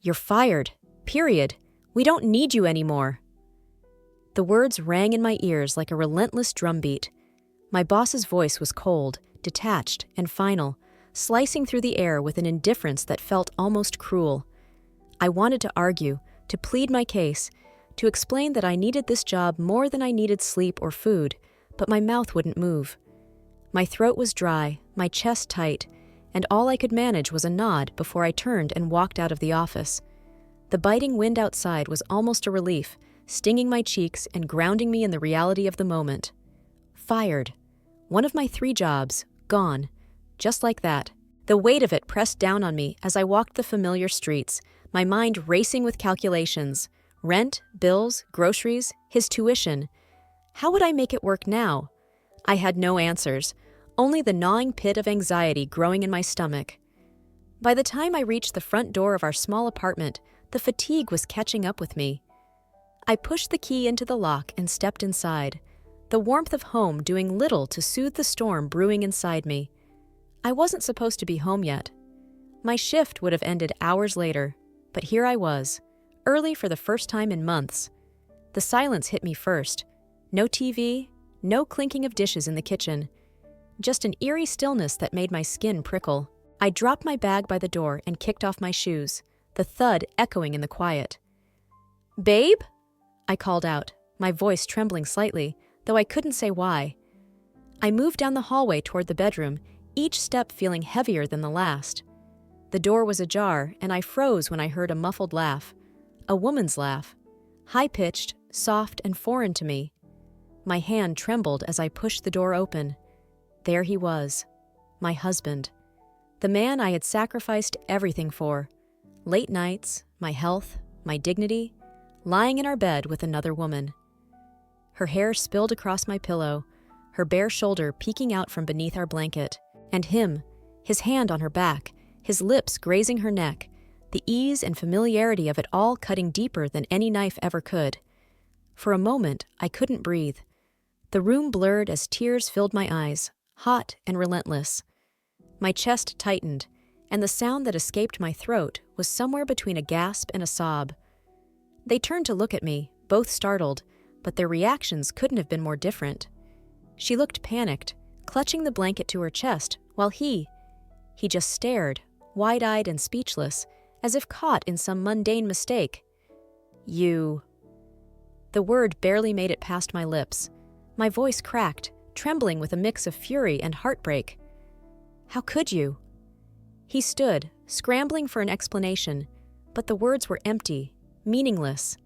"You're fired. Period. We don't need you anymore." The words rang in my ears like a relentless drumbeat. My boss's voice was cold, detached, and final, slicing through the air with an indifference that felt almost cruel. I wanted to argue, to plead my case, to explain that I needed this job more than I needed sleep or food, but my mouth wouldn't move. My throat was dry, my chest tight, and all I could manage was a nod before I turned and walked out of the office. The biting wind outside was almost a relief, stinging my cheeks and grounding me in the reality of the moment. Fired. One of my 3 jobs, gone. Just like that. The weight of it pressed down on me as I walked the familiar streets, my mind racing with calculations. Rent, bills, groceries, his tuition. How would I make it work now? I had no answers, only the gnawing pit of anxiety growing in my stomach. By the time I reached the front door of our small apartment, the fatigue was catching up with me. I pushed the key into the lock and stepped inside, the warmth of home doing little to soothe the storm brewing inside me. I wasn't supposed to be home yet. My shift would have ended hours later, but here I was, early for the first time in months. The silence hit me first. No TV, no clinking of dishes in the kitchen. Just an eerie stillness that made my skin prickle. I dropped my bag by the door and kicked off my shoes, the thud echoing in the quiet. "Babe?" I called out, my voice trembling slightly, though I couldn't say why. I moved down the hallway toward the bedroom, each step feeling heavier than the last. The door was ajar, and I froze when I heard a muffled laugh. A woman's laugh. High-pitched, soft, and foreign to me. My hand trembled as I pushed the door open. There he was. My husband. The man I had sacrificed everything for. Late nights, my health, my dignity, lying in our bed with another woman. Her hair spilled across my pillow, her bare shoulder peeking out from beneath our blanket. And him, his hand on her back, his lips grazing her neck, the ease and familiarity of it all cutting deeper than any knife ever could. For a moment, I couldn't breathe. The room blurred as tears filled my eyes, hot and relentless. My chest tightened, and the sound that escaped my throat was somewhere between a gasp and a sob. They turned to look at me, both startled, but their reactions couldn't have been more different. She looked panicked, clutching the blanket to her chest, while he just stared, wide-eyed and speechless, as if caught in some mundane mistake. "You..." The word barely made it past my lips. My voice cracked, trembling with a mix of fury and heartbreak. "How could you?" He stood, scrambling for an explanation, but the words were empty, meaningless.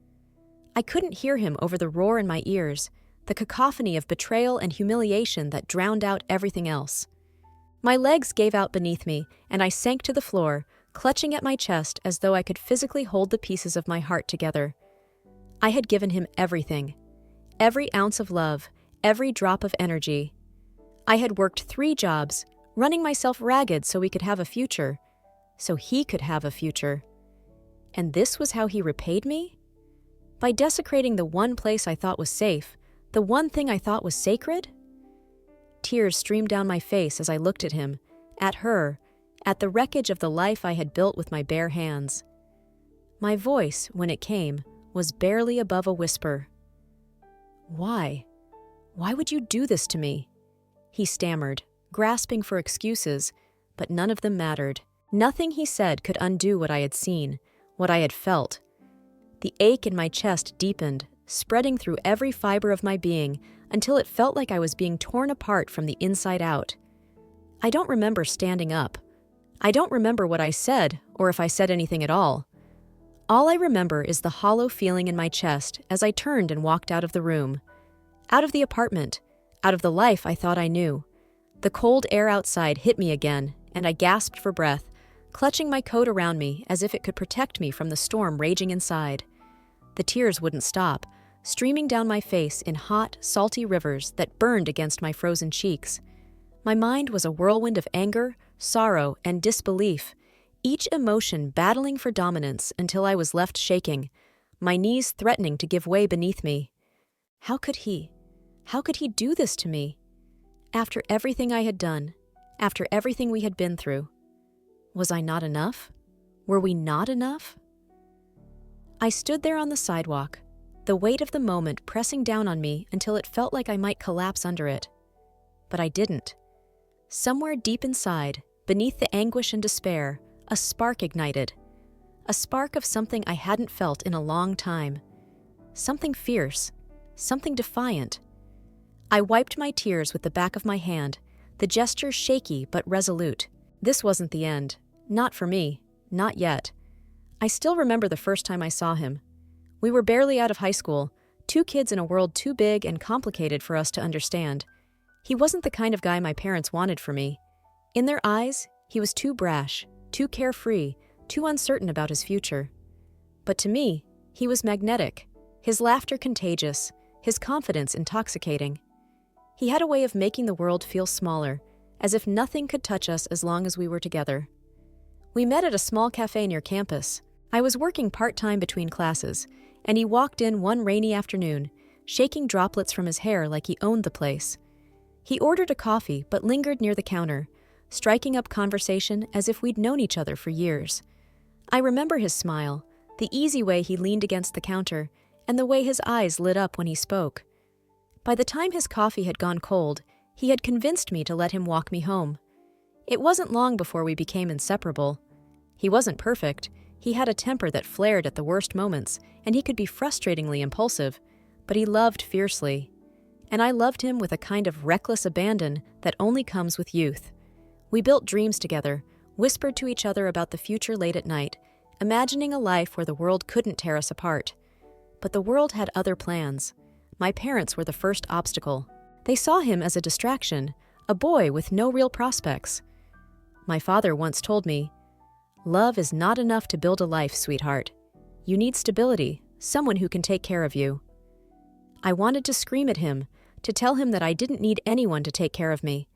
I couldn't hear him over the roar in my ears, the cacophony of betrayal and humiliation that drowned out everything else. My legs gave out beneath me, and I sank to the floor, clutching at my chest as though I could physically hold the pieces of my heart together. I had given him everything. Every ounce of love, every drop of energy. I had worked 3 jobs, running myself ragged so we could have a future, so he could have a future. And this was how he repaid me? By desecrating the one place I thought was safe, the one thing I thought was sacred? Tears streamed down my face as I looked at him, at her, at the wreckage of the life I had built with my bare hands. My voice, when it came, was barely above a whisper. "Why? Why would you do this to me?" He stammered, grasping for excuses, but none of them mattered. Nothing he said could undo what I had seen, what I had felt. The ache in my chest deepened, spreading through every fiber of my being until it felt like I was being torn apart from the inside out. I don't remember standing up. I don't remember what I said, or if I said anything at all. All I remember is the hollow feeling in my chest as I turned and walked out of the room. Out of the apartment, out of the life I thought I knew. The cold air outside hit me again, and I gasped for breath, clutching my coat around me as if it could protect me from the storm raging inside. The tears wouldn't stop, streaming down my face in hot, salty rivers that burned against my frozen cheeks. My mind was a whirlwind of anger, sorrow, and disbelief, each emotion battling for dominance until I was left shaking, my knees threatening to give way beneath me. How could he do this to me? After everything I had done, after everything we had been through. Was I not enough? Were we not enough? I stood there on the sidewalk, the weight of the moment pressing down on me until it felt like I might collapse under it. But I didn't. Somewhere deep inside, beneath the anguish and despair, a spark ignited. A spark of something I hadn't felt in a long time. Something fierce, something defiant. I wiped my tears with the back of my hand, the gesture shaky but resolute. This wasn't the end. Not for me. Not yet. I still remember the first time I saw him. We were barely out of high school, two kids in a world too big and complicated for us to understand. He wasn't the kind of guy my parents wanted for me. In their eyes, he was too brash, too carefree, too uncertain about his future. But to me, he was magnetic, his laughter contagious, his confidence intoxicating. He had a way of making the world feel smaller, as if nothing could touch us as long as we were together. We met at a small cafe near campus. I was working part-time between classes, and he walked in one rainy afternoon, shaking droplets from his hair like he owned the place. He ordered a coffee but lingered near the counter, striking up conversation as if we'd known each other for years. I remember his smile, the easy way he leaned against the counter, and the way his eyes lit up when he spoke. By the time his coffee had gone cold, he had convinced me to let him walk me home. It wasn't long before we became inseparable. He wasn't perfect. He had a temper that flared at the worst moments, and he could be frustratingly impulsive, but he loved fiercely. And I loved him with a kind of reckless abandon that only comes with youth. We built dreams together, whispered to each other about the future late at night, imagining a life where the world couldn't tear us apart. But the world had other plans. My parents were the first obstacle. They saw him as a distraction, a boy with no real prospects. My father once told me, "Love is not enough to build a life, sweetheart. You need stability, someone who can take care of you." I wanted to scream at him, to tell him that I didn't need anyone to take care of me.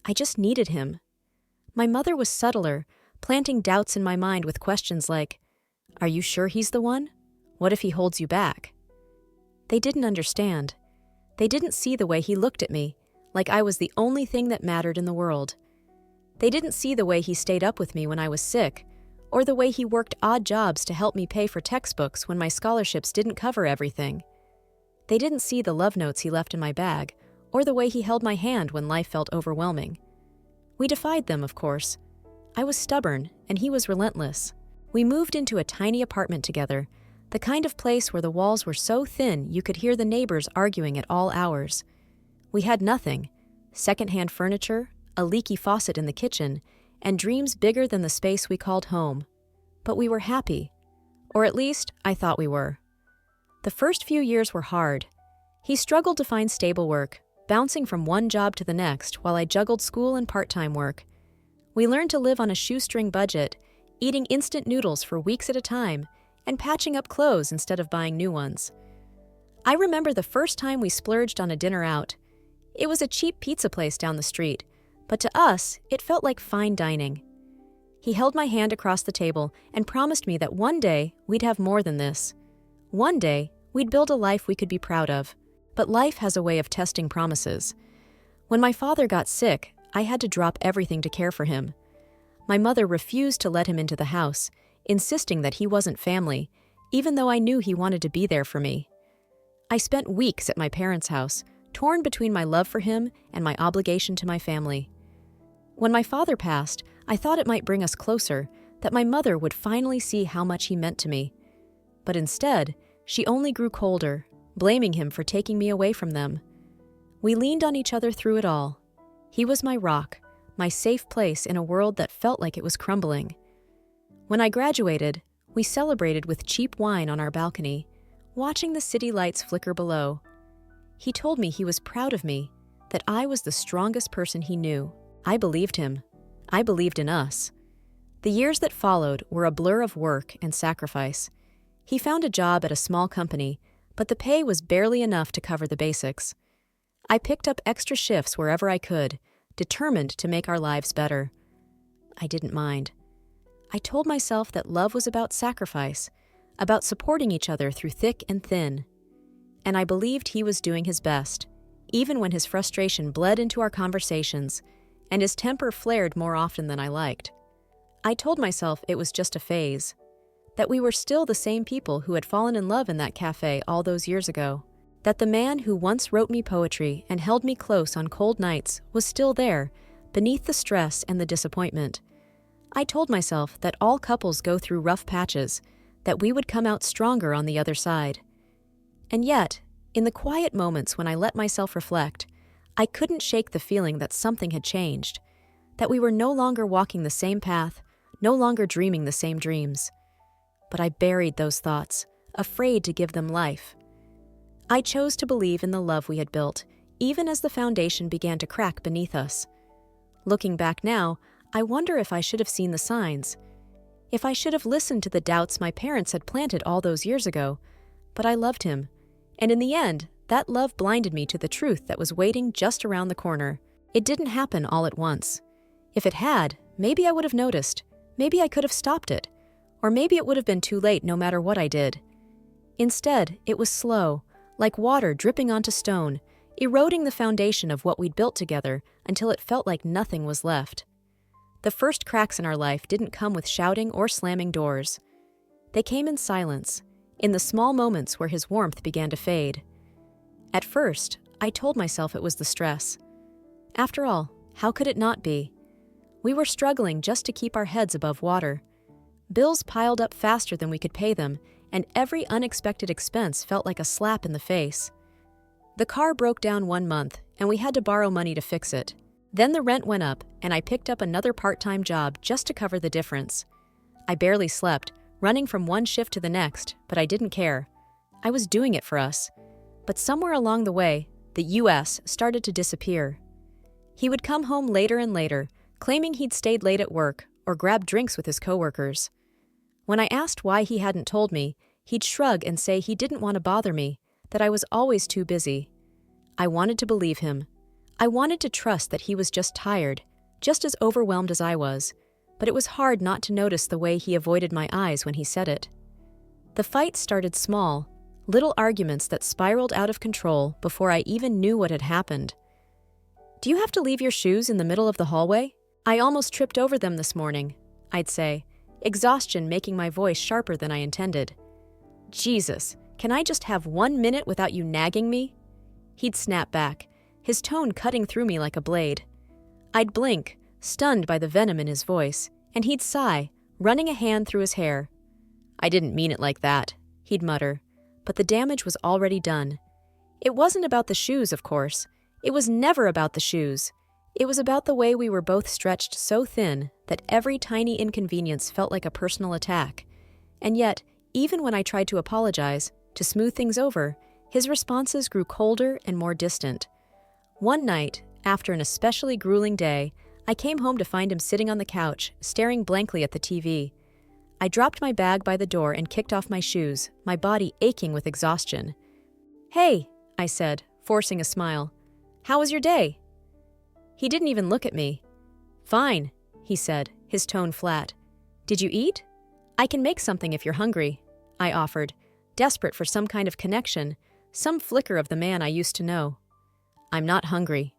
I just needed him. My mother was subtler, planting doubts in my mind with questions like, "Are you sure he's the one? What if he holds you back?" They didn't understand. They didn't see the way he looked at me, like I was the only thing that mattered in the world. They didn't see the way he stayed up with me when I was sick, or the way he worked odd jobs to help me pay for textbooks when my scholarships didn't cover everything. They didn't see the love notes he left in my bag, or the way he held my hand when life felt overwhelming. We defied them, of course. I was stubborn, and he was relentless. We moved into a tiny apartment together, the kind of place where the walls were so thin you could hear the neighbors arguing at all hours. We had nothing: secondhand furniture, a leaky faucet in the kitchen, and dreams bigger than the space we called home. But we were happy. Or at least, I thought we were. The first few years were hard. He struggled to find stable work, bouncing from one job to the next while I juggled school and part-time work. We learned to live on a shoestring budget, eating instant noodles for weeks at a time, and patching up clothes instead of buying new ones. I remember the first time we splurged on a dinner out. It was a cheap pizza place down the street, but to us, it felt like fine dining. He held my hand across the table and promised me that one day we'd have more than this. One day, we'd build a life we could be proud of. But life has a way of testing promises. When my father got sick, I had to drop everything to care for him. My mother refused to let him into the house, insisting that he wasn't family, even though I knew he wanted to be there for me. I spent weeks at my parents' house, torn between my love for him and my obligation to my family. When my father passed, I thought it might bring us closer, that my mother would finally see how much he meant to me. But instead, she only grew colder, blaming him for taking me away from them. We leaned on each other through it all. He was my rock, my safe place in a world that felt like it was crumbling. When I graduated, we celebrated with cheap wine on our balcony, watching the city lights flicker below. He told me he was proud of me, that I was the strongest person he knew. I believed him. I believed in us. The years that followed were a blur of work and sacrifice. He found a job at a small company, but the pay was barely enough to cover the basics. I picked up extra shifts wherever I could, determined to make our lives better. I didn't mind. I told myself that love was about sacrifice, about supporting each other through thick and thin. And I believed he was doing his best, even when his frustration bled into our conversations, and his temper flared more often than I liked. I told myself it was just a phase. that we were still the same people who had fallen in love in that cafe all those years ago, that the man who once wrote me poetry and held me close on cold nights was still there, beneath the stress and the disappointment. I told myself that all couples go through rough patches, that we would come out stronger on the other side. And yet, in the quiet moments when I let myself reflect, I couldn't shake the feeling that something had changed, that we were no longer walking the same path, no longer dreaming the same dreams. But I buried those thoughts, afraid to give them life. I chose to believe in the love we had built, even as the foundation began to crack beneath us. Looking back now, I wonder if I should have seen the signs, if I should have listened to the doubts my parents had planted all those years ago. But I loved him, and in the end, that love blinded me to the truth that was waiting just around the corner. It didn't happen all at once. If it had, maybe I would have noticed, maybe I could have stopped it, or maybe it would have been too late no matter what I did. Instead, it was slow, like water dripping onto stone, eroding the foundation of what we'd built together until it felt like nothing was left. The first cracks in our life didn't come with shouting or slamming doors. They came in silence, in the small moments where his warmth began to fade. At first, I told myself it was the stress. After all, how could it not be? We were struggling just to keep our heads above water. Bills piled up faster than we could pay them, and every unexpected expense felt like a slap in the face. The car broke down 1 month, and we had to borrow money to fix it. Then the rent went up, and I picked up another part-time job just to cover the difference. I barely slept, running from one shift to the next, but I didn't care. I was doing it for us. But somewhere along the way, the U.S. started to disappear. He would come home later and later, claiming he'd stayed late at work or grabbed drinks with his coworkers. When I asked why he hadn't told me, he'd shrug and say he didn't want to bother me, that I was always too busy. I wanted to believe him. I wanted to trust that he was just tired, just as overwhelmed as I was, but it was hard not to notice the way he avoided my eyes when he said it. The fight started small, little arguments that spiraled out of control before I even knew what had happened. "Do you have to leave your shoes in the middle of the hallway? I almost tripped over them this morning," I'd say, exhaustion making my voice sharper than I intended. "Jesus, can I just have 1 minute without you nagging me?" He'd snap back, his tone cutting through me like a blade. I'd blink, stunned by the venom in his voice, and he'd sigh, running a hand through his hair. "I didn't mean it like that," he'd mutter, but the damage was already done. It wasn't about the shoes, of course. It was never about the shoes. It was about the way we were both stretched so thin that every tiny inconvenience felt like a personal attack. And yet, even when I tried to apologize, to smooth things over, his responses grew colder and more distant. One night, after an especially grueling day, I came home to find him sitting on the couch, staring blankly at the TV. I dropped my bag by the door and kicked off my shoes, my body aching with exhaustion. "Hey," I said, forcing a smile. "How was your day?" He didn't even look at me. "Fine," he said, his tone flat. "Did you eat? I can make something if you're hungry," I offered, desperate for some kind of connection, some flicker of the man I used to know. "I'm not hungry,"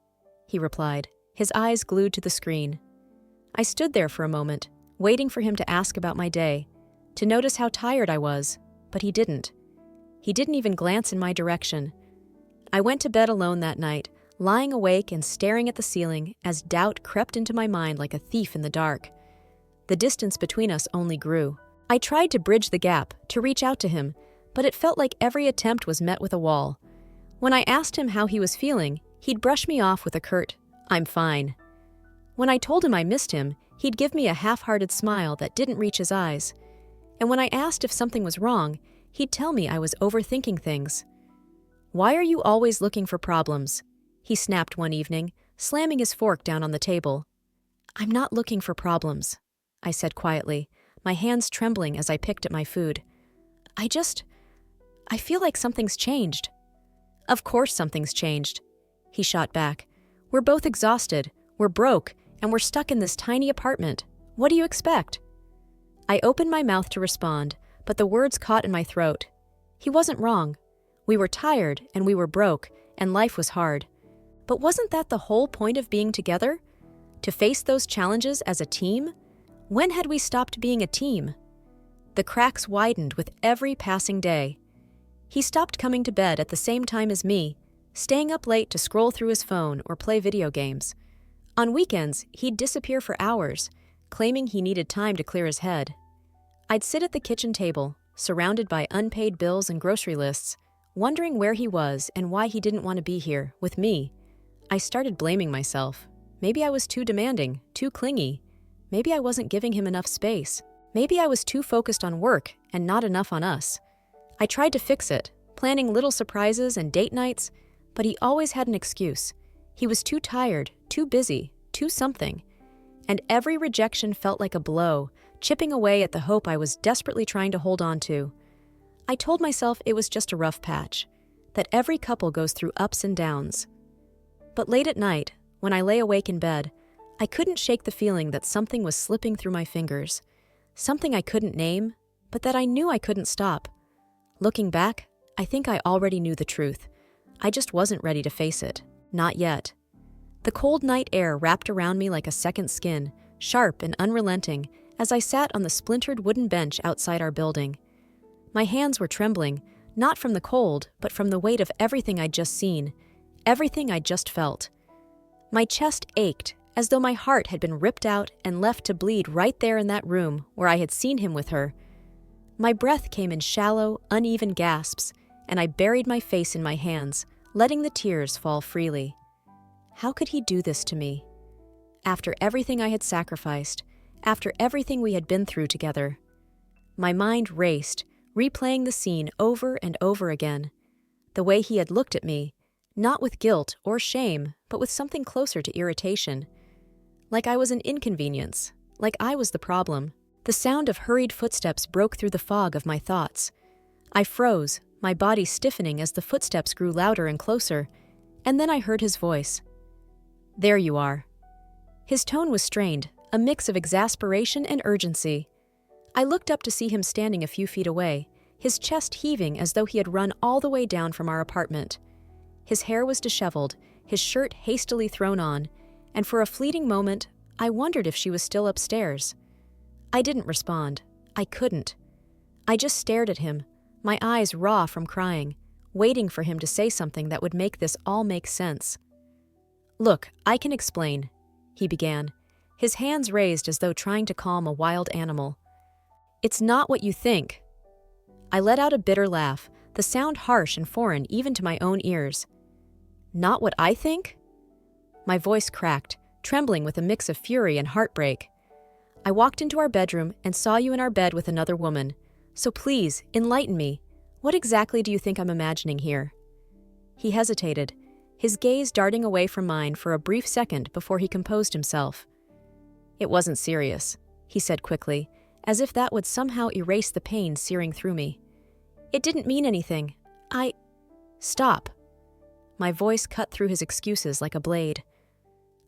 he replied, his eyes glued to the screen. I stood there for a moment, waiting for him to ask about my day, to notice how tired I was, but he didn't. He didn't even glance in my direction. I went to bed alone that night, lying awake and staring at the ceiling as doubt crept into my mind like a thief in the dark. The distance between us only grew. I tried to bridge the gap, to reach out to him, but it felt like every attempt was met with a wall. When I asked him how he was feeling, he'd brush me off with a curt, "I'm fine." When I told him I missed him, he'd give me a half-hearted smile that didn't reach his eyes. And when I asked if something was wrong, he'd tell me I was overthinking things. "Why are you always looking for problems?" he snapped one evening, slamming his fork down on the table. "I'm not looking for problems," I said quietly, my hands trembling as I picked at my food. I feel like something's changed." "Of course something's changed," he shot back. "We're both exhausted, we're broke, and we're stuck in this tiny apartment. What do you expect?" I opened my mouth to respond, but the words caught in my throat. He wasn't wrong. We were tired, and we were broke, and life was hard. But wasn't that the whole point of being together? To face those challenges as a team? When had we stopped being a team? The cracks widened with every passing day. He stopped coming to bed at the same time as me, staying up late to scroll through his phone or play video games. On weekends, he'd disappear for hours, claiming he needed time to clear his head. I'd sit at the kitchen table, surrounded by unpaid bills and grocery lists, wondering where he was and why he didn't want to be here, with me. I started blaming myself. Maybe I was too demanding, too clingy. Maybe I wasn't giving him enough space. Maybe I was too focused on work and not enough on us. I tried to fix it, planning little surprises and date nights, but he always had an excuse. He was too tired, too busy, too something. And every rejection felt like a blow, chipping away at the hope I was desperately trying to hold on to. I told myself it was just a rough patch, that every couple goes through ups and downs. But late at night, when I lay awake in bed, I couldn't shake the feeling that something was slipping through my fingers. Something I couldn't name, but that I knew I couldn't stop. Looking back, I think I already knew the truth. I just wasn't ready to face it. Not yet. The cold night air wrapped around me like a second skin, sharp and unrelenting, as I sat on the splintered wooden bench outside our building. My hands were trembling, not from the cold, but from the weight of everything I'd just seen, everything I'd just felt. My chest ached, as though my heart had been ripped out and left to bleed right there in that room where I had seen him with her. My breath came in shallow, uneven gasps, and I buried my face in my hands, letting the tears fall freely. How could he do this to me? After everything I had sacrificed, after everything we had been through together. My mind raced, replaying the scene over and over again. The way he had looked at me, not with guilt or shame, but with something closer to irritation. Like I was an inconvenience, like I was the problem. The sound of hurried footsteps broke through the fog of my thoughts. I froze, my body stiffening as the footsteps grew louder and closer, and then I heard his voice. "There you are." His tone was strained, a mix of exasperation and urgency. I looked up to see him standing a few feet away, his chest heaving as though he had run all the way down from our apartment. His hair was disheveled, his shirt hastily thrown on, and for a fleeting moment, I wondered if she was still upstairs. I didn't respond. I couldn't. I just stared at him, my eyes raw from crying, waiting for him to say something that would make this all make sense. "Look, I can explain," he began, his hands raised as though trying to calm a wild animal. "It's not what you think." I let out a bitter laugh, the sound harsh and foreign even to my own ears. "Not what I think?" My voice cracked, trembling with a mix of fury and heartbreak. "I walked into our bedroom and saw you in our bed with another woman. So please, enlighten me. What exactly do you think I'm imagining here?" He hesitated, his gaze darting away from mine for a brief second before he composed himself. "It wasn't serious," he said quickly, as if that would somehow erase the pain searing through me. "It didn't mean anything. Stop." My voice cut through his excuses like a blade.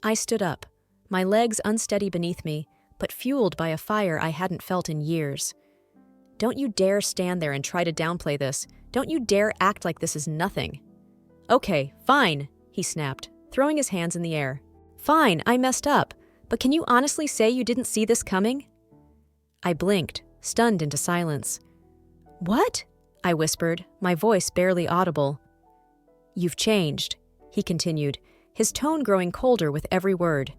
I stood up, my legs unsteady beneath me, but fueled by a fire I hadn't felt in years. "Don't you dare stand there and try to downplay this. Don't you dare act like this is nothing." "Okay, fine," he snapped, throwing his hands in the air. "Fine, I messed up, but can you honestly say you didn't see this coming?" I blinked, stunned into silence. "What?" I whispered, my voice barely audible. "You've changed," he continued, his tone growing colder with every word.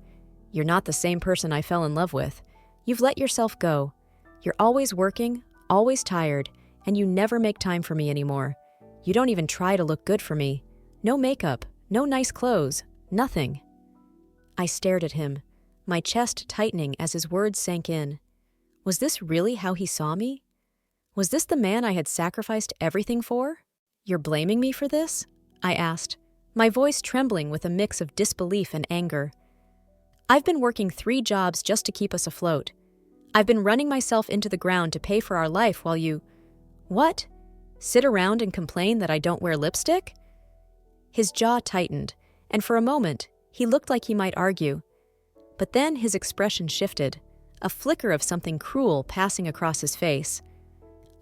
"You're not the same person I fell in love with. You've let yourself go. You're always working, always tired, and you never make time for me anymore. You don't even try to look good for me. No makeup, no nice clothes, nothing." I stared at him, my chest tightening as his words sank in. Was this really how he saw me? Was this the man I had sacrificed everything for? "You're blaming me for this?" I asked, my voice trembling with a mix of disbelief and anger. "I've been working 3 jobs just to keep us afloat. I've been running myself into the ground to pay for our life while you— What? Sit around and complain that I don't wear lipstick?" His jaw tightened, and for a moment, he looked like he might argue. But then his expression shifted, a flicker of something cruel passing across his face.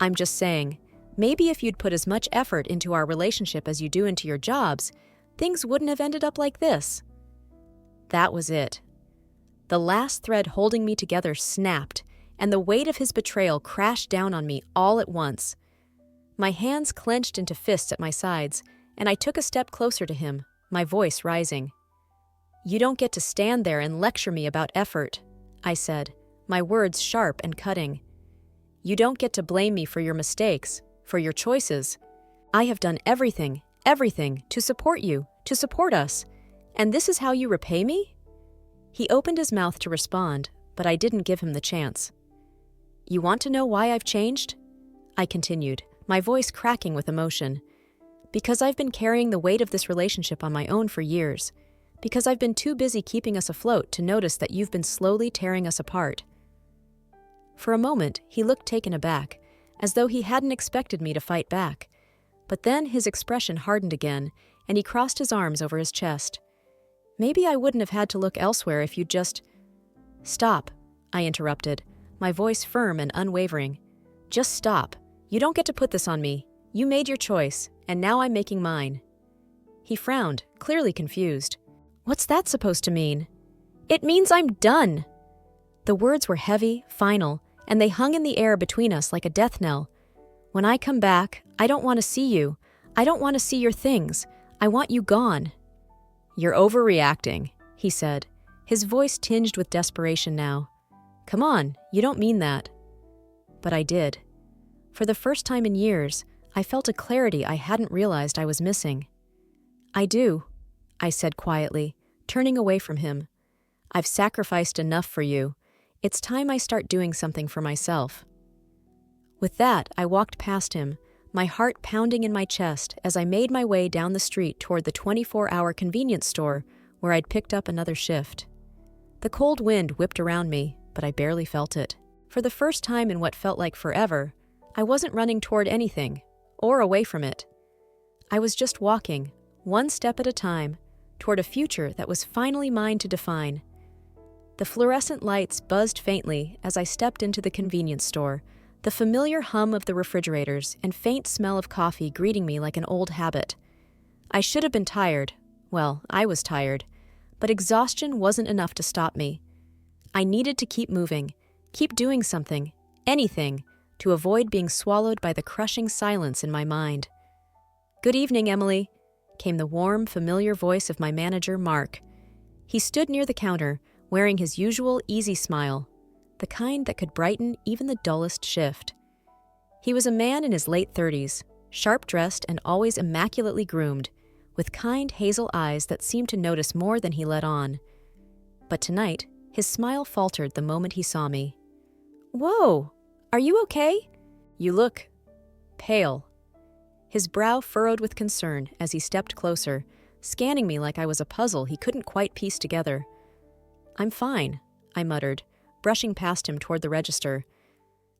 "I'm just saying, maybe if you'd put as much effort into our relationship as you do into your jobs, things wouldn't have ended up like this." That was it. The last thread holding me together snapped, and the weight of his betrayal crashed down on me all at once. My hands clenched into fists at my sides, and I took a step closer to him, my voice rising. "You don't get to stand there and lecture me about effort," I said, my words sharp and cutting. "You don't get to blame me for your mistakes, for your choices. I have done everything to support you, to support us, and this is how you repay me?" He opened his mouth to respond, but I didn't give him the chance. "You want to know why I've changed?" I continued, my voice cracking with emotion. "Because I've been carrying the weight of this relationship on my own for years. Because I've been too busy keeping us afloat to notice that you've been slowly tearing us apart." For a moment, he looked taken aback, as though he hadn't expected me to fight back. But then his expression hardened again, and he crossed his arms over his chest. "Maybe I wouldn't have had to look elsewhere if you'd just—" "Stop," I interrupted, my voice firm and unwavering. "Just stop. You don't get to put this on me. You made your choice, and now I'm making mine." He frowned, clearly confused. "What's that supposed to mean?" "It means I'm done." The words were heavy, final, and they hung in the air between us like a death knell. "When I come back, I don't want to see you. I don't want to see your things. I want you gone." "You're overreacting," he said, his voice tinged with desperation now. "Come on, you don't mean that." But I did. For the first time in years, I felt a clarity I hadn't realized I was missing. "I do," I said quietly, turning away from him. "I've sacrificed enough for you. It's time I start doing something for myself." With that, I walked past him, my heart pounding in my chest as I made my way down the street toward the 24-hour convenience store where I'd picked up another shift. The cold wind whipped around me, but I barely felt it. For the first time in what felt like forever, I wasn't running toward anything, or away from it. I was just walking, one step at a time, toward a future that was finally mine to define. The fluorescent lights buzzed faintly as I stepped into the convenience store, the familiar hum of the refrigerators and faint smell of coffee greeting me like an old habit. I should have been tired. Well, I was tired. But exhaustion wasn't enough to stop me. I needed to keep moving, keep doing something, anything, to avoid being swallowed by the crushing silence in my mind. "Good evening, Emily," came the warm, familiar voice of my manager, Mark. He stood near the counter, wearing his usual easy smile, the kind that could brighten even the dullest shift. He was a man in his late 30s, sharp-dressed and always immaculately groomed, with kind hazel eyes that seemed to notice more than he let on. But tonight, his smile faltered the moment he saw me. "Whoa! Are you okay? You look pale." His brow furrowed with concern as he stepped closer, scanning me like I was a puzzle he couldn't quite piece together. "I'm fine," I muttered, brushing past him toward the register.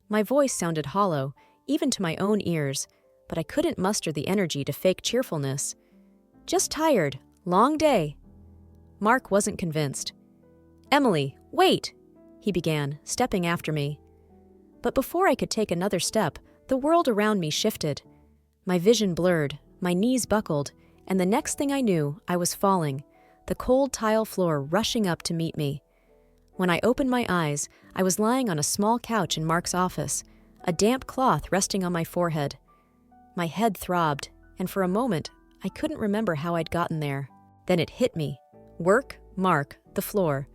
My voice sounded hollow, even to my own ears, but I couldn't muster the energy to fake cheerfulness. "Just tired. Long day." Mark wasn't convinced. "Emily, wait!" he began, stepping after me. But before I could take another step, the world around me shifted. My vision blurred, my knees buckled, and the next thing I knew, I was falling, the cold tile floor rushing up to meet me. When I opened my eyes, I was lying on a small couch in Mark's office, a damp cloth resting on my forehead. My head throbbed, and for a moment, I couldn't remember how I'd gotten there. Then it hit me. Work, Mark, the floor.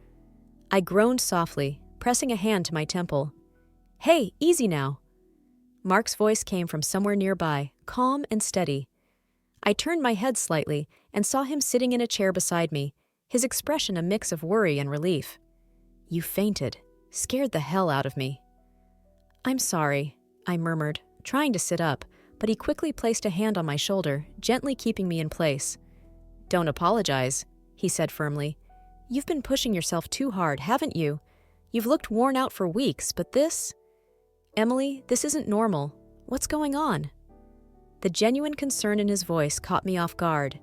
I groaned softly, pressing a hand to my temple. "Hey, easy now." Mark's voice came from somewhere nearby, calm and steady. I turned my head slightly and saw him sitting in a chair beside me, his expression a mix of worry and relief. "You fainted. Scared the hell out of me." "I'm sorry," I murmured, trying to sit up, but he quickly placed a hand on my shoulder, gently keeping me in place. "Don't apologize," he said firmly. "You've been pushing yourself too hard, haven't you? You've looked worn out for weeks, but this—" "Emily, this isn't normal. What's going on?" The genuine concern in his voice caught me off guard,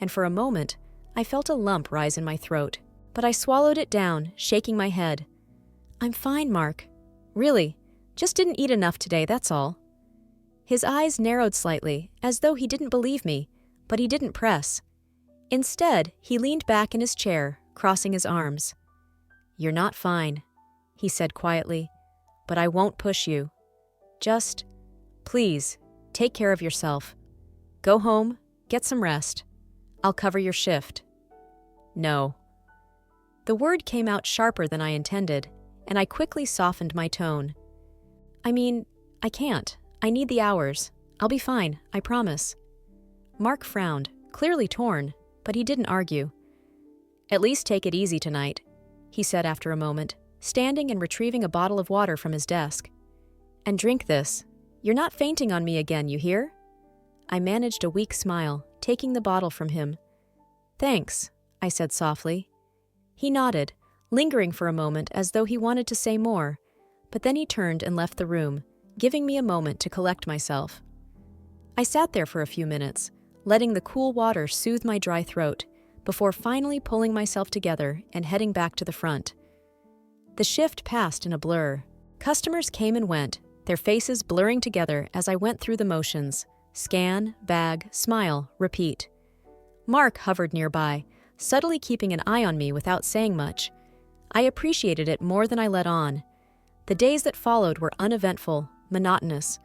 and for a moment, I felt a lump rise in my throat, but I swallowed it down, shaking my head. "I'm fine, Mark. Really, just didn't eat enough today, that's all." His eyes narrowed slightly, as though he didn't believe me, but he didn't press. Instead, he leaned back in his chair, crossing his arms. "You're not fine," he said quietly. but I won't push you. Just, please, take care of yourself. Go home, get some rest. I'll cover your shift." "No." The word came out sharper than I intended, and I quickly softened my tone. "I mean, I can't. I need the hours. I'll be fine, I promise." Mark frowned, clearly torn, but he didn't argue. "At least take it easy tonight," he said after a moment, standing and retrieving a bottle of water from his desk. "And drink this. You're not fainting on me again, you hear?" I managed a weak smile, taking the bottle from him. "Thanks," I said softly. He nodded, lingering for a moment as though he wanted to say more, but then he turned and left the room, giving me a moment to collect myself. I sat there for a few minutes, letting the cool water soothe my dry throat, before finally pulling myself together and heading back to the front. The shift passed in a blur. Customers came and went, their faces blurring together as I went through the motions: scan, bag, smile, repeat. Mark hovered nearby, subtly keeping an eye on me without saying much. I appreciated it more than I let on. The days that followed were uneventful, monotonous.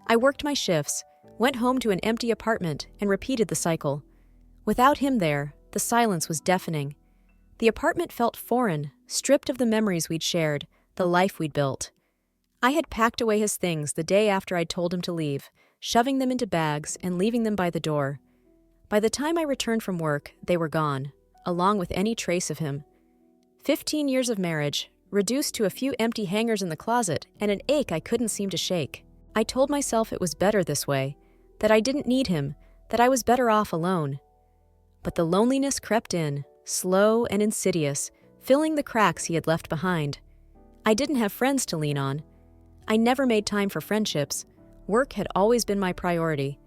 I worked my shifts, went home to an empty apartment, and repeated the cycle. Without him there, the silence was deafening. The apartment felt foreign, stripped of the memories we'd shared, the life we'd built. I had packed away his things the day after I'd told him to leave, shoving them into bags and leaving them by the door. By the time I returned from work, they were gone, along with any trace of him. 15 years of marriage, reduced to a few empty hangers in the closet and an ache I couldn't seem to shake. I told myself it was better this way, that I didn't need him, that I was better off alone. But the loneliness crept in, slow and insidious, filling the cracks he had left behind. I didn't have friends to lean on. I never made time for friendships. Work had always been my priority.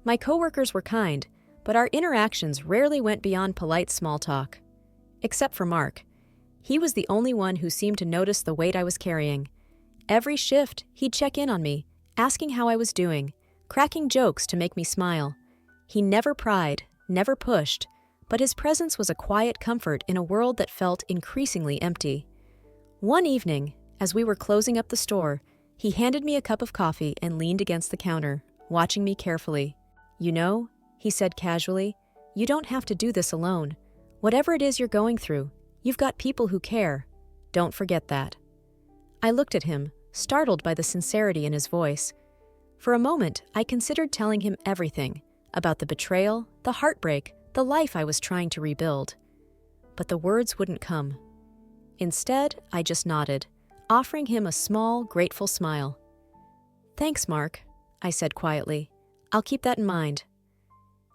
My coworkers were kind, but our interactions rarely went beyond polite small talk. Except for Mark. He was the only one who seemed to notice the weight I was carrying. Every shift, he'd check in on me, asking how I was doing, cracking jokes to make me smile. He never pried, never pushed, but his presence was a quiet comfort in a world that felt increasingly empty. One evening, as we were closing up the store, he handed me a cup of coffee and leaned against the counter, watching me carefully. "You know," he said casually, "you don't have to do this alone. Whatever it is you're going through, you've got people who care. Don't forget that." I looked at him, startled by the sincerity in his voice. For a moment, I considered telling him everything, about the betrayal, the heartbreak, the life I was trying to rebuild. But the words wouldn't come. Instead, I just nodded, offering him a small, grateful smile. "Thanks, Mark," I said quietly. "I'll keep that in mind."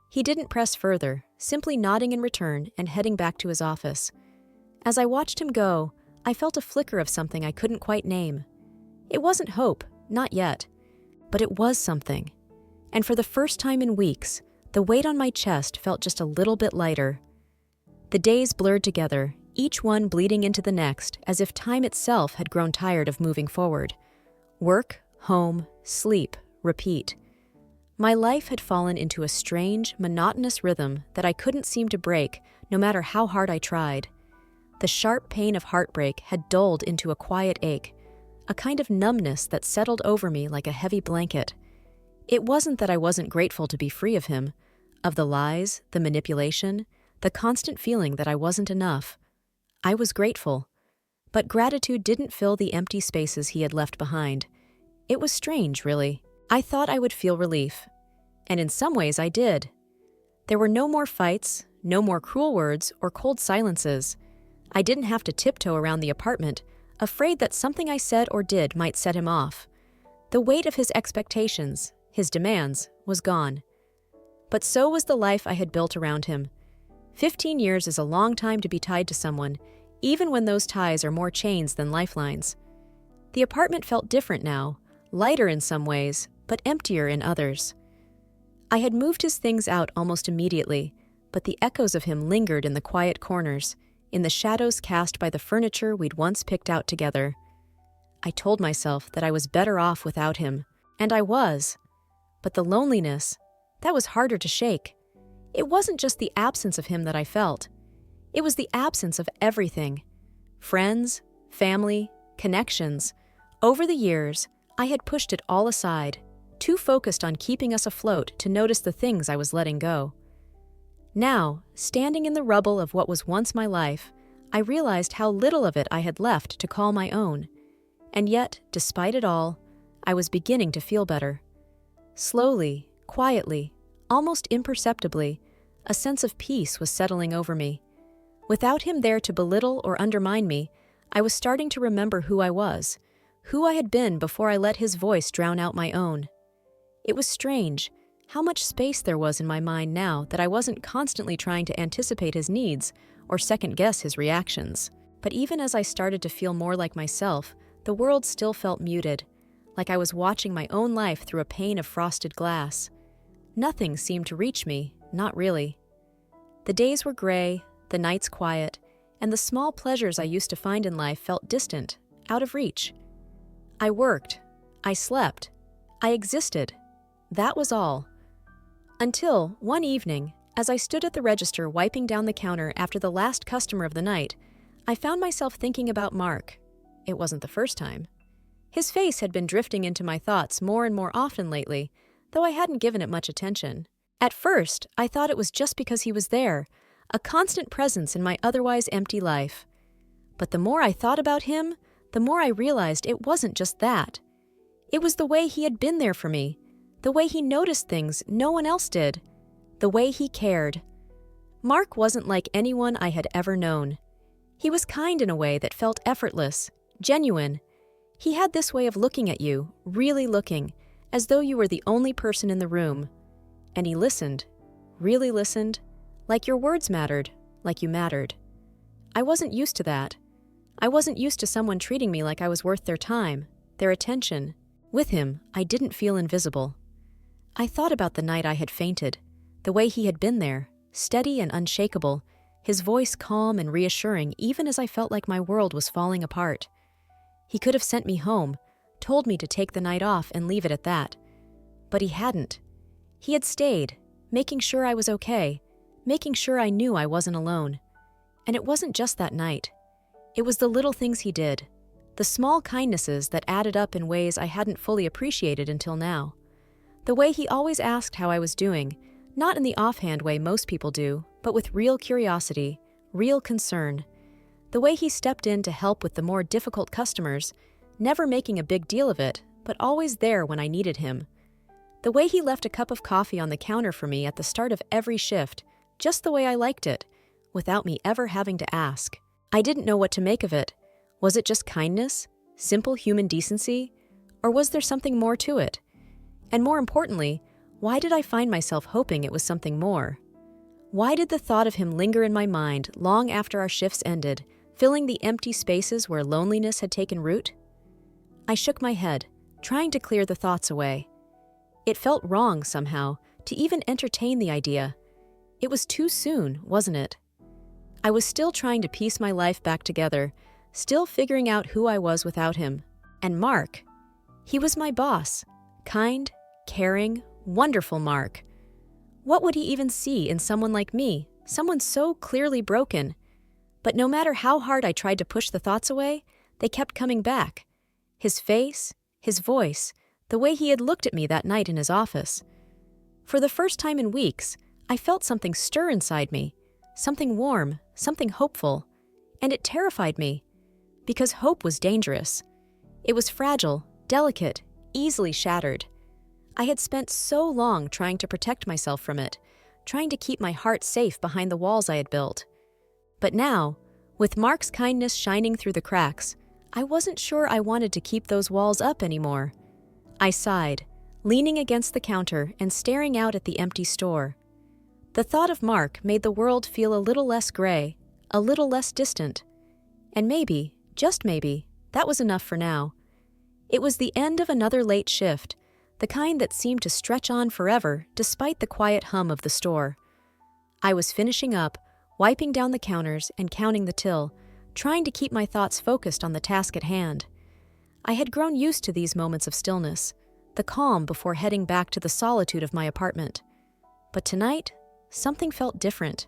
He didn't press further, simply nodding in return and heading back to his office. As I watched him go, I felt a flicker of something I couldn't quite name. It wasn't hope, not yet, but it was something. And for the first time in weeks, the weight on my chest felt just a little bit lighter. The days blurred together, each one bleeding into the next, as if time itself had grown tired of moving forward. Work, home, sleep, repeat. My life had fallen into a strange, monotonous rhythm that I couldn't seem to break, no matter how hard I tried. The sharp pain of heartbreak had dulled into a quiet ache, a kind of numbness that settled over me like a heavy blanket. It wasn't that I wasn't grateful to be free of him, of the lies, the manipulation, the constant feeling that I wasn't enough. I was grateful, but gratitude didn't fill the empty spaces he had left behind. It was strange, really. I thought I would feel relief, and in some ways I did. There were no more fights, no more cruel words or cold silences. I didn't have to tiptoe around the apartment, afraid that something I said or did might set him off. The weight of his expectations, his demands, was gone. But so was the life I had built around him. 15 years is a long time to be tied to someone, even when those ties are more chains than lifelines. The apartment felt different now, lighter in some ways, but emptier in others. I had moved his things out almost immediately, but the echoes of him lingered in the quiet corners, in the shadows cast by the furniture we'd once picked out together. I told myself that I was better off without him, and I was. But the loneliness, that was harder to shake. It wasn't just the absence of him that I felt. It was the absence of everything. Friends, family, connections, Over the years, I had pushed it all aside, too focused on keeping us afloat to notice the things I was letting go. Now, standing in the rubble of what was once my life, I realized how little of it I had left to call my own. And yet, despite it all, I was beginning to feel better. Slowly, quietly, almost imperceptibly, a sense of peace was settling over me. Without him there to belittle or undermine me, I was starting to remember who I was, who I had been before I let his voice drown out my own. It was strange how much space there was in my mind now that I wasn't constantly trying to anticipate his needs or second-guess his reactions. But even as I started to feel more like myself, the world still felt muted, like I was watching my own life through a pane of frosted glass. Nothing seemed to reach me, not really. The days were gray, the nights quiet, and the small pleasures I used to find in life felt distant, out of reach. I worked, I slept, I existed. That was all. Until, one evening, as I stood at the register wiping down the counter after the last customer of the night, I found myself thinking about Mark. It wasn't the first time. His face had been drifting into my thoughts more and more often lately, though I hadn't given it much attention. At first, I thought it was just because he was there, a constant presence in my otherwise empty life. But the more I thought about him, the more I realized it wasn't just that. It was the way he had been there for me, the way he noticed things no one else did, the way he cared. Mark wasn't like anyone I had ever known. He was kind in a way that felt effortless, genuine. He had this way of looking at you, really looking, as though you were the only person in the room. And he listened, really listened, like your words mattered, like you mattered. I wasn't used to that. I wasn't used to someone treating me like I was worth their time, their attention. With him, I didn't feel invisible. I thought about the night I had fainted, the way he had been there, steady and unshakable, his voice calm and reassuring even as I felt like my world was falling apart. He could have sent me home, told me to take the night off and leave it at that. But he hadn't. He had stayed, making sure I was okay, making sure I knew I wasn't alone. And it wasn't just that night. It was the little things he did, the small kindnesses that added up in ways I hadn't fully appreciated until now. The way he always asked how I was doing, not in the offhand way most people do, but with real curiosity, real concern. The way he stepped in to help with the more difficult customers, never making a big deal of it, but always there when I needed him. The way he left a cup of coffee on the counter for me at the start of every shift, just the way I liked it, without me ever having to ask. I didn't know what to make of it. Was it just kindness, simple human decency, or was there something more to it? And more importantly, why did I find myself hoping it was something more? Why did the thought of him linger in my mind long after our shifts ended, filling the empty spaces where loneliness had taken root? I shook my head, trying to clear the thoughts away. It felt wrong somehow to even entertain the idea. It was too soon, wasn't it? I was still trying to piece my life back together, still figuring out who I was without him. And Mark, he was my boss. Kind, caring, wonderful Mark. What would he even see in someone like me, someone so clearly broken? But no matter how hard I tried to push the thoughts away, they kept coming back. His face, his voice, the way he had looked at me that night in his office. For the first time in weeks, I felt something stir inside me, something warm, something hopeful, and it terrified me, because hope was dangerous. It was fragile, delicate, easily shattered. I had spent so long trying to protect myself from it, trying to keep my heart safe behind the walls I had built. But now, with Mark's kindness shining through the cracks, I wasn't sure I wanted to keep those walls up anymore. I sighed, leaning against the counter and staring out at the empty store. The thought of Mark made the world feel a little less gray, a little less distant. And maybe, just maybe, that was enough for now. It was the end of another late shift, the kind that seemed to stretch on forever despite the quiet hum of the store. I was finishing up, wiping down the counters and counting the till, trying to keep my thoughts focused on the task at hand. I had grown used to these moments of stillness, the calm before heading back to the solitude of my apartment. But tonight, something felt different.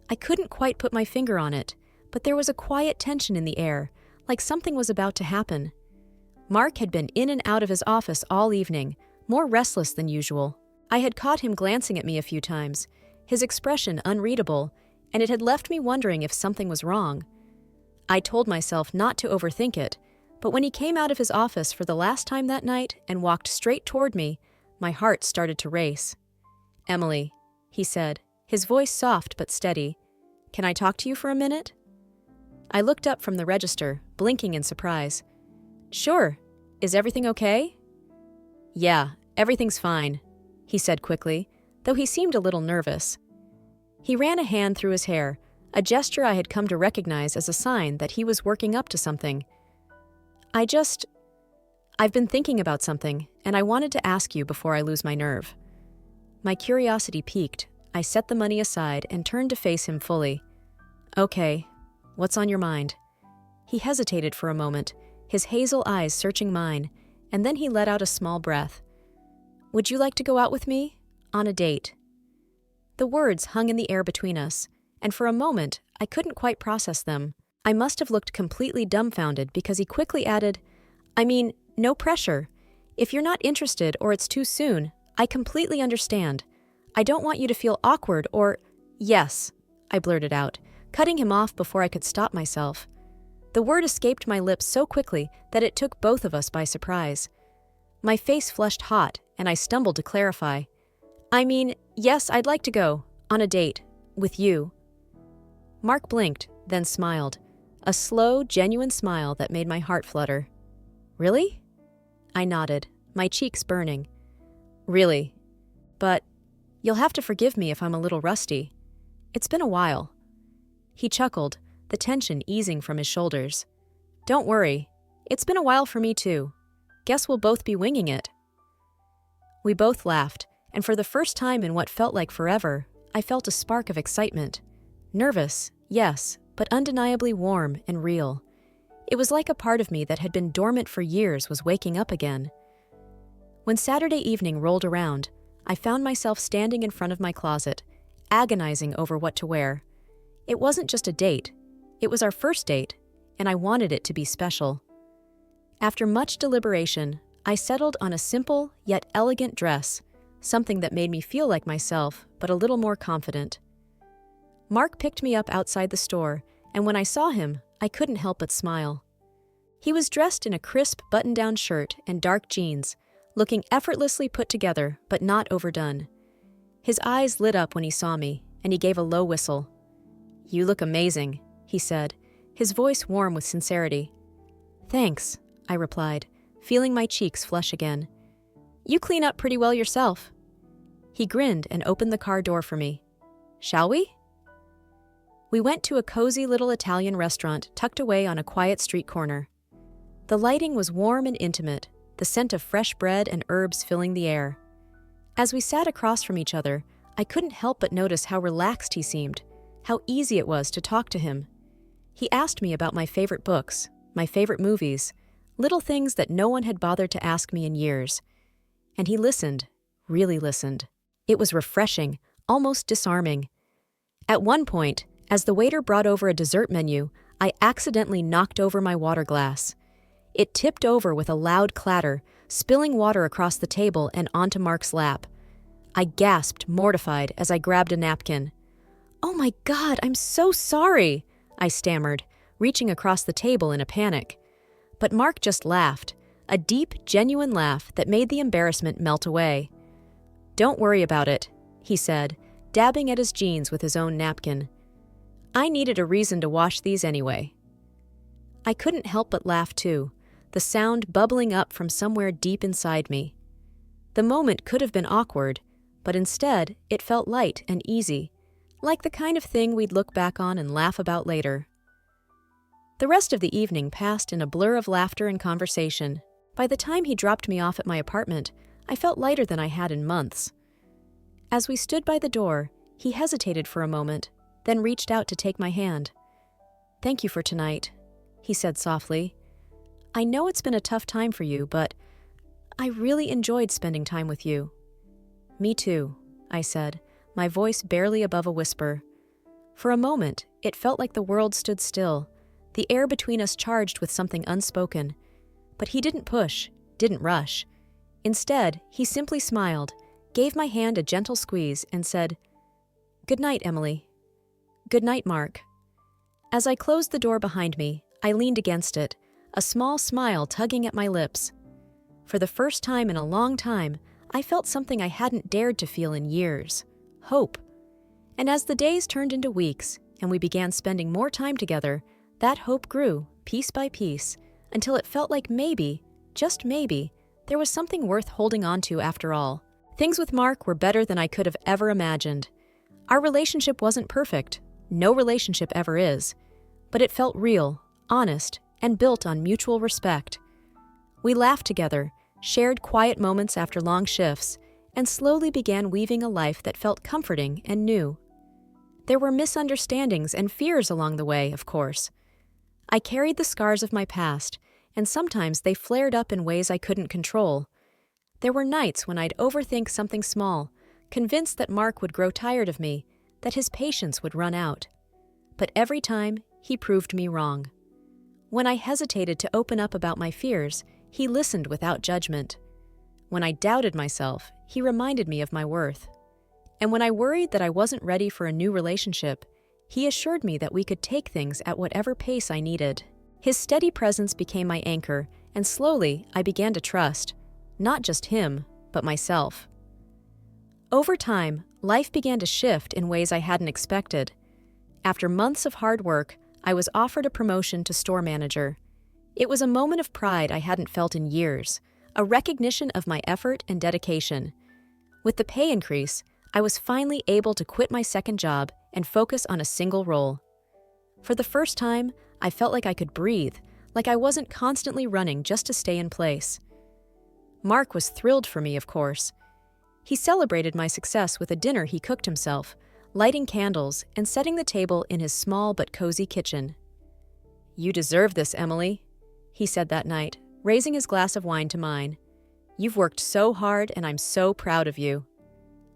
I couldn't quite put my finger on it, but there was a quiet tension in the air, like something was about to happen. Mark had been in and out of his office all evening, more restless than usual. I had caught him glancing at me a few times, his expression unreadable, and it had left me wondering if something was wrong. I told myself not to overthink it, but when he came out of his office for the last time that night and walked straight toward me, my heart started to race. "Emily," he said, his voice soft but steady, "can I talk to you for a minute?" I looked up from the register, blinking in surprise. "Sure. Is everything okay?" "Yeah, everything's fine," he said quickly, though he seemed a little nervous. He ran a hand through his hair, a gesture I had come to recognize as a sign that he was working up to something. I've been thinking about something, and I wanted to ask you before I lose my nerve." My curiosity piqued. I set the money aside and turned to face him fully. "Okay, what's on your mind?" He hesitated for a moment, his hazel eyes searching mine, and then he let out a small breath. "Would you like to go out with me? On a date?" The words hung in the air between us, and for a moment I couldn't quite process them. I must have looked completely dumbfounded because he quickly added, "No pressure. If you're not interested or it's too soon, I completely understand. I don't want you to feel awkward or—" "Yes," I blurted out, cutting him off before I could stop myself. The word escaped my lips so quickly that it took both of us by surprise. My face flushed hot, and I stumbled to clarify. Yes, I'd like to go, on a date, with you." Mark blinked, then smiled, a slow, genuine smile that made my heart flutter. "Really?" I nodded, my cheeks burning. "Really. But you'll have to forgive me if I'm a little rusty. It's been a while." He chuckled, the tension easing from his shoulders. "Don't worry. It's been a while for me too. Guess we'll both be winging it." We both laughed, and for the first time in what felt like forever, I felt a spark of excitement. Nervous, yes, but undeniably warm and real. It was like a part of me that had been dormant for years was waking up again. When Saturday evening rolled around, I found myself standing in front of my closet, agonizing over what to wear. It wasn't just a date. It was our first date, and I wanted it to be special. After much deliberation, I settled on a simple yet elegant dress, something that made me feel like myself, but a little more confident. Mark picked me up outside the store, and when I saw him, I couldn't help but smile. He was dressed in a crisp button-down shirt and dark jeans, looking effortlessly put together but not overdone. His eyes lit up when he saw me, and he gave a low whistle. "You look amazing," he said, his voice warm with sincerity. "Thanks," I replied, feeling my cheeks flush again. "You clean up pretty well yourself." He grinned and opened the car door for me. "Shall we?" We went to a cozy little Italian restaurant tucked away on a quiet street corner. The lighting was warm and intimate, the scent of fresh bread and herbs filling the air. As we sat across from each other, I couldn't help but notice how relaxed he seemed, how easy it was to talk to him. He asked me about my favorite books, my favorite movies, little things that no one had bothered to ask me in years. And he listened, really listened. It was refreshing, almost disarming. At one point, as the waiter brought over a dessert menu, I accidentally knocked over my water glass. It tipped over with a loud clatter, spilling water across the table and onto Mark's lap. I gasped, mortified, as I grabbed a napkin. "Oh my God, I'm so sorry," I stammered, reaching across the table in a panic. But Mark just laughed, a deep, genuine laugh that made the embarrassment melt away. "Don't worry about it," he said, dabbing at his jeans with his own napkin. "I needed a reason to wash these anyway." I couldn't help but laugh too, the sound bubbling up from somewhere deep inside me. The moment could have been awkward, but instead it felt light and easy, like the kind of thing we'd look back on and laugh about later. The rest of the evening passed in a blur of laughter and conversation. By the time he dropped me off at my apartment, I felt lighter than I had in months. As we stood by the door, he hesitated for a moment, then reached out to take my hand. "Thank you for tonight," he said softly. "I know it's been a tough time for you, but I really enjoyed spending time with you." "Me too," I said, my voice barely above a whisper. For a moment, it felt like the world stood still, the air between us charged with something unspoken. But he didn't push, didn't rush. Instead, he simply smiled, gave my hand a gentle squeeze, and said, "Good night, Emily." "Good night, Mark." As I closed the door behind me, I leaned against it, a small smile tugging at my lips. For the first time in a long time, I felt something I hadn't dared to feel in years: hope. And as the days turned into weeks, and we began spending more time together, that hope grew, piece by piece, until it felt like maybe, just maybe, there was something worth holding on to after all. Things with Mark were better than I could have ever imagined. Our relationship wasn't perfect. No relationship ever is. But it felt real, honest, and built on mutual respect. We laughed together, shared quiet moments after long shifts, and slowly began weaving a life that felt comforting and new. There were misunderstandings and fears along the way, of course. I carried the scars of my past, and sometimes they flared up in ways I couldn't control. There were nights when I'd overthink something small, convinced that Mark would grow tired of me, that his patience would run out. But every time, he proved me wrong. When I hesitated to open up about my fears, he listened without judgment. When I doubted myself, he reminded me of my worth. And when I worried that I wasn't ready for a new relationship, he assured me that we could take things at whatever pace I needed. His steady presence became my anchor, and slowly I began to trust, not just him, but myself. Over time, life began to shift in ways I hadn't expected. After months of hard work, I was offered a promotion to store manager. It was a moment of pride I hadn't felt in years, a recognition of my effort and dedication. With the pay increase, I was finally able to quit my second job and focus on a single role. For the first time, I felt like I could breathe, like I wasn't constantly running just to stay in place. Mark was thrilled for me, of course. He celebrated my success with a dinner he cooked himself, lighting candles and setting the table in his small but cozy kitchen. "You deserve this, Emily," he said that night, raising his glass of wine to mine. "You've worked so hard, and I'm so proud of you."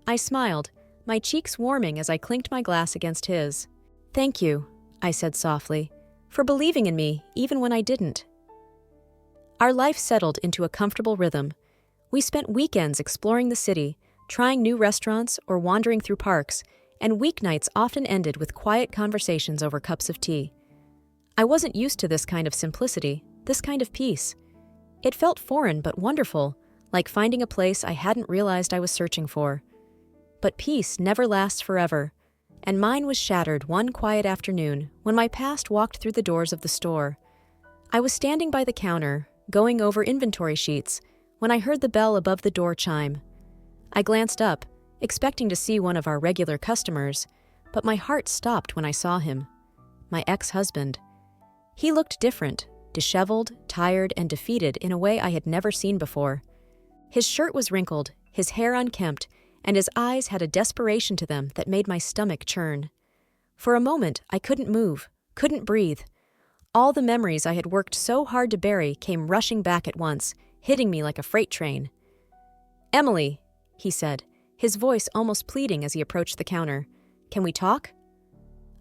I smiled, my cheeks warming as I clinked my glass against his. "Thank you," I said softly, "for believing in me even when I didn't." Our life settled into a comfortable rhythm. We spent weekends exploring the city, trying new restaurants or wandering through parks, and weeknights often ended with quiet conversations over cups of tea. I wasn't used to this kind of simplicity, this kind of peace. It felt foreign but wonderful, like finding a place I hadn't realized I was searching for. But peace never lasts forever, and mine was shattered one quiet afternoon when my past walked through the doors of the store. I was standing by the counter, going over inventory sheets, when I heard the bell above the door chime. I glanced up, expecting to see one of our regular customers, but my heart stopped when I saw him. My ex-husband. He looked different, disheveled, tired, and defeated in a way I had never seen before. His shirt was wrinkled, his hair unkempt, and his eyes had a desperation to them that made my stomach churn. For a moment, I couldn't move, couldn't breathe. All the memories I had worked so hard to bury came rushing back at once, hitting me like a freight train. "Emily," he said, his voice almost pleading as he approached the counter. "Can we talk?"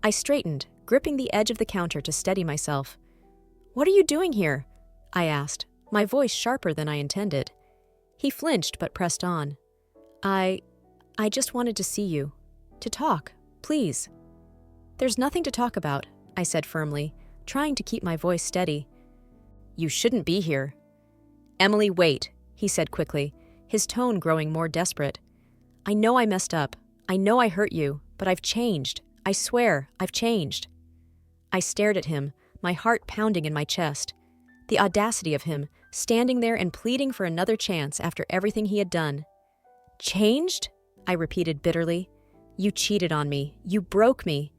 I straightened, gripping the edge of the counter to steady myself. "What are you doing here?" I asked, my voice sharper than I intended. He flinched but pressed on. I just wanted to see you. To talk, please." "There's nothing to talk about," I said firmly, trying to keep my voice steady. "You shouldn't be here." "Emily, wait," he said quickly, his tone growing more desperate. "I know I messed up. I know I hurt you, but I've changed. I swear, I've changed." I stared at him, my heart pounding in my chest. The audacity of him, standing there and pleading for another chance after everything he had done. "Changed?" I repeated bitterly. "You cheated on me. You broke me.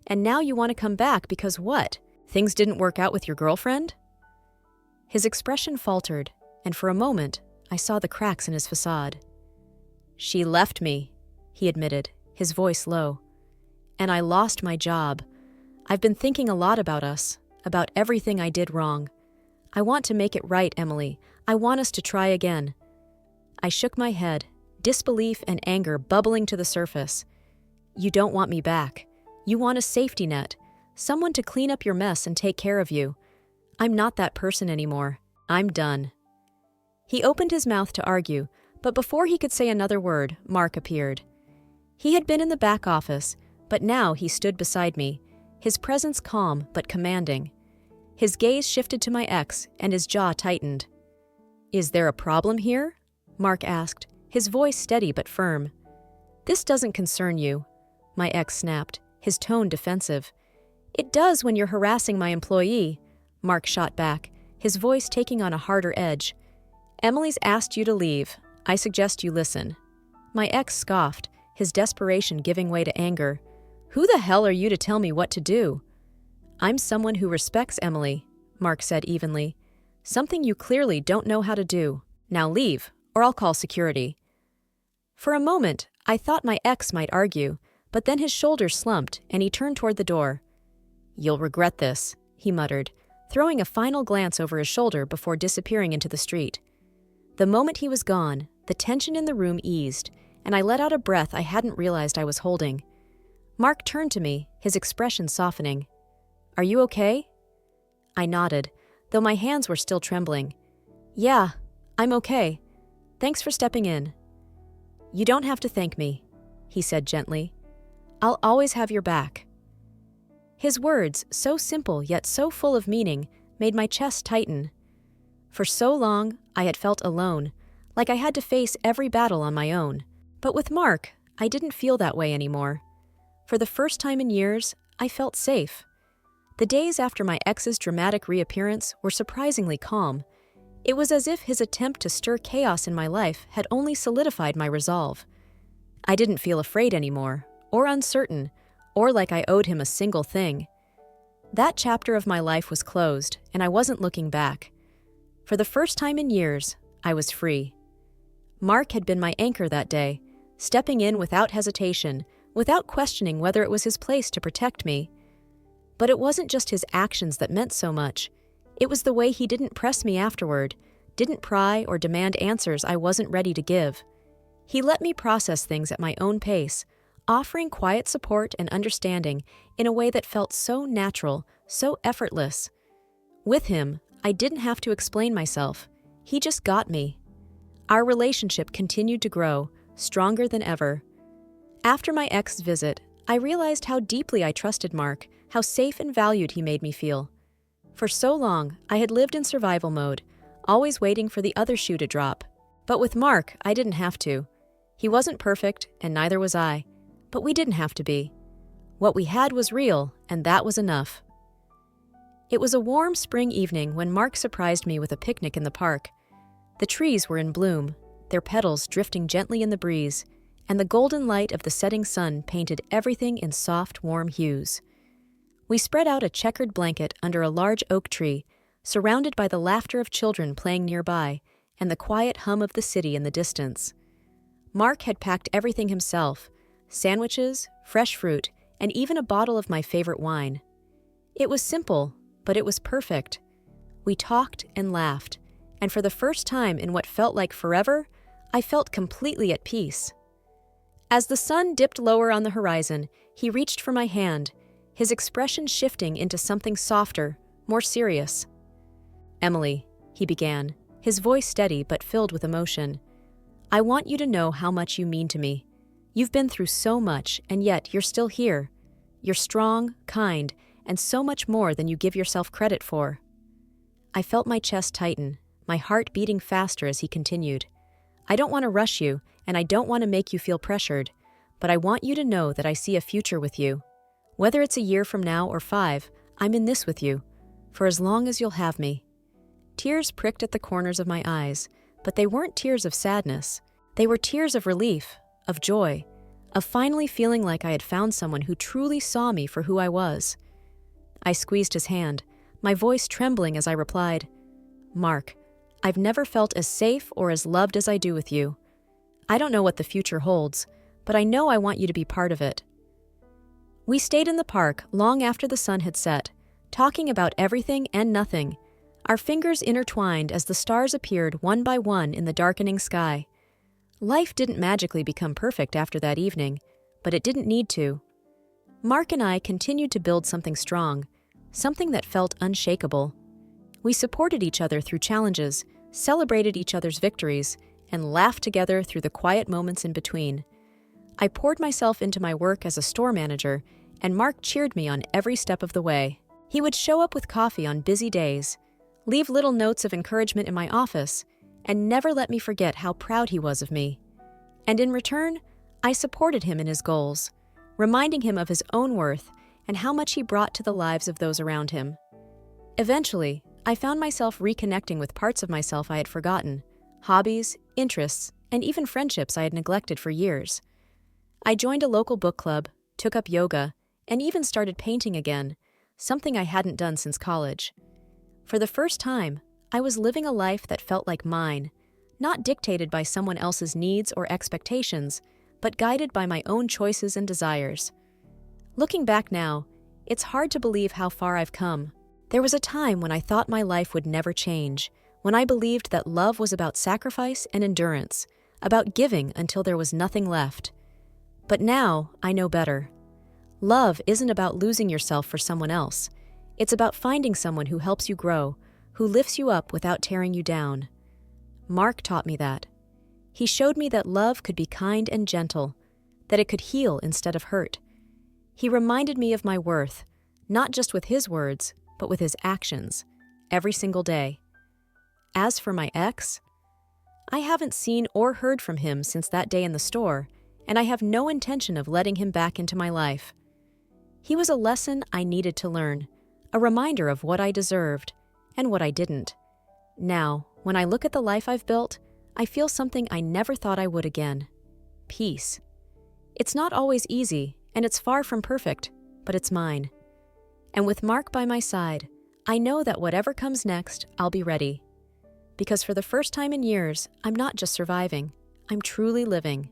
And now you want to come back because what? Things didn't work out with your girlfriend?" His expression faltered, and for a moment, I saw the cracks in his facade. "She left me," he admitted, his voice low. "And I lost my job. I've been thinking a lot about us, about everything I did wrong. I want to make it right, Emily. I want us to try again." I shook my head, disbelief and anger bubbling to the surface. "You don't want me back. You want a safety net, someone to clean up your mess and take care of you. I'm not that person anymore. I'm done. He opened his mouth to argue, but before he could say another word, Mark appeared. He had been in the back office, but now he stood beside me, his presence calm but commanding. His gaze shifted to my ex, and his jaw tightened. "Is there a problem here?" Mark asked, his voice steady but firm. "This doesn't concern you," my ex snapped, his tone defensive. "It does when you're harassing my employee," Mark shot back, his voice taking on a harder edge. "Emily's asked you to leave. I suggest you listen." My ex scoffed, his desperation giving way to anger. "Who the hell are you to tell me what to do?" "I'm someone who respects Emily," Mark said evenly. "Something you clearly don't know how to do. Now leave, or I'll call security." For a moment, I thought my ex might argue, but then his shoulders slumped and he turned toward the door. "You'll regret this," he muttered, throwing a final glance over his shoulder before disappearing into the street. The moment he was gone, the tension in the room eased, and I let out a breath I hadn't realized I was holding. Mark turned to me, his expression softening. "Are you okay?" I nodded, though my hands were still trembling. "Yeah, I'm okay. Thanks for stepping in." "You don't have to thank me," he said gently. "I'll always have your back." His words, so simple yet so full of meaning, made my chest tighten. For so long, I had felt alone, like I had to face every battle on my own. But with Mark, I didn't feel that way anymore. For the first time in years, I felt safe. The days after my ex's dramatic reappearance were surprisingly calm. It was as if his attempt to stir chaos in my life had only solidified my resolve. I didn't feel afraid anymore, or uncertain, or like I owed him a single thing. That chapter of my life was closed, and I wasn't looking back. For the first time in years, I was free. Mark had been my anchor that day, stepping in without hesitation, without questioning whether it was his place to protect me. But it wasn't just his actions that meant so much. It was the way he didn't press me afterward, didn't pry or demand answers I wasn't ready to give. He let me process things at my own pace, offering quiet support and understanding in a way that felt so natural, so effortless. With him, I didn't have to explain myself. He just got me. Our relationship continued to grow, stronger than ever. After my ex's visit, I realized how deeply I trusted Mark, how safe and valued he made me feel. For so long, I had lived in survival mode, always waiting for the other shoe to drop. But with Mark, I didn't have to. He wasn't perfect, and neither was I. But we didn't have to be. What we had was real, and that was enough. It was a warm spring evening when Mark surprised me with a picnic in the park. The trees were in bloom, their petals drifting gently in the breeze, and the golden light of the setting sun painted everything in soft, warm hues. We spread out a checkered blanket under a large oak tree, surrounded by the laughter of children playing nearby and the quiet hum of the city in the distance. Mark had packed everything himself: sandwiches, fresh fruit, and even a bottle of my favorite wine. It was simple, but it was perfect. We talked and laughed, and for the first time in what felt like forever, I felt completely at peace. As the sun dipped lower on the horizon, he reached for my hand, his expression shifting into something softer, more serious. "Emily," he began, his voice steady but filled with emotion, "I want you to know how much you mean to me. You've been through so much, and yet you're still here. You're strong, kind, and so much more than you give yourself credit for." I felt my chest tighten, my heart beating faster as he continued. "I don't want to rush you, and I don't want to make you feel pressured, but I want you to know that I see a future with you. Whether it's a year from now or 5, I'm in this with you, for as long as you'll have me." Tears pricked at the corners of my eyes, but they weren't tears of sadness. They were tears of relief, of joy, of finally feeling like I had found someone who truly saw me for who I was. I squeezed his hand, my voice trembling as I replied, "Mark, I've never felt as safe or as loved as I do with you. I don't know what the future holds, but I know I want you to be part of it." We stayed in the park long after the sun had set, talking about everything and nothing, our fingers intertwined as the stars appeared one by one in the darkening sky. Life didn't magically become perfect after that evening, but it didn't need to. Mark and I continued to build something strong, something that felt unshakable. We supported each other through challenges, celebrated each other's victories, and laughed together through the quiet moments in between. I poured myself into my work as a store manager, and Mark cheered me on every step of the way. He would show up with coffee on busy days, leave little notes of encouragement in my office, and never let me forget how proud he was of me. And in return, I supported him in his goals, reminding him of his own worth and how much he brought to the lives of those around him. Eventually, I found myself reconnecting with parts of myself I had forgotten, hobbies, interests, and even friendships I had neglected for years. I joined a local book club, took up yoga, and even started painting again, something I hadn't done since college. For the first time, I was living a life that felt like mine, not dictated by someone else's needs or expectations, but guided by my own choices and desires. Looking back now, it's hard to believe how far I've come. There was a time when I thought my life would never change, when I believed that love was about sacrifice and endurance, about giving until there was nothing left. But now, I know better. Love isn't about losing yourself for someone else. It's about finding someone who helps you grow, who lifts you up without tearing you down. Mark taught me that. He showed me that love could be kind and gentle, that it could heal instead of hurt. He reminded me of my worth, not just with his words, but with his actions, every single day. As for my ex, I haven't seen or heard from him since that day in the store, and I have no intention of letting him back into my life. He was a lesson I needed to learn, a reminder of what I deserved and what I didn't. Now, when I look at the life I've built, I feel something I never thought I would again: peace. It's not always easy, and it's far from perfect, but it's mine. And with Mark by my side, I know that whatever comes next, I'll be ready. Because for the first time in years, I'm not just surviving, I'm truly living.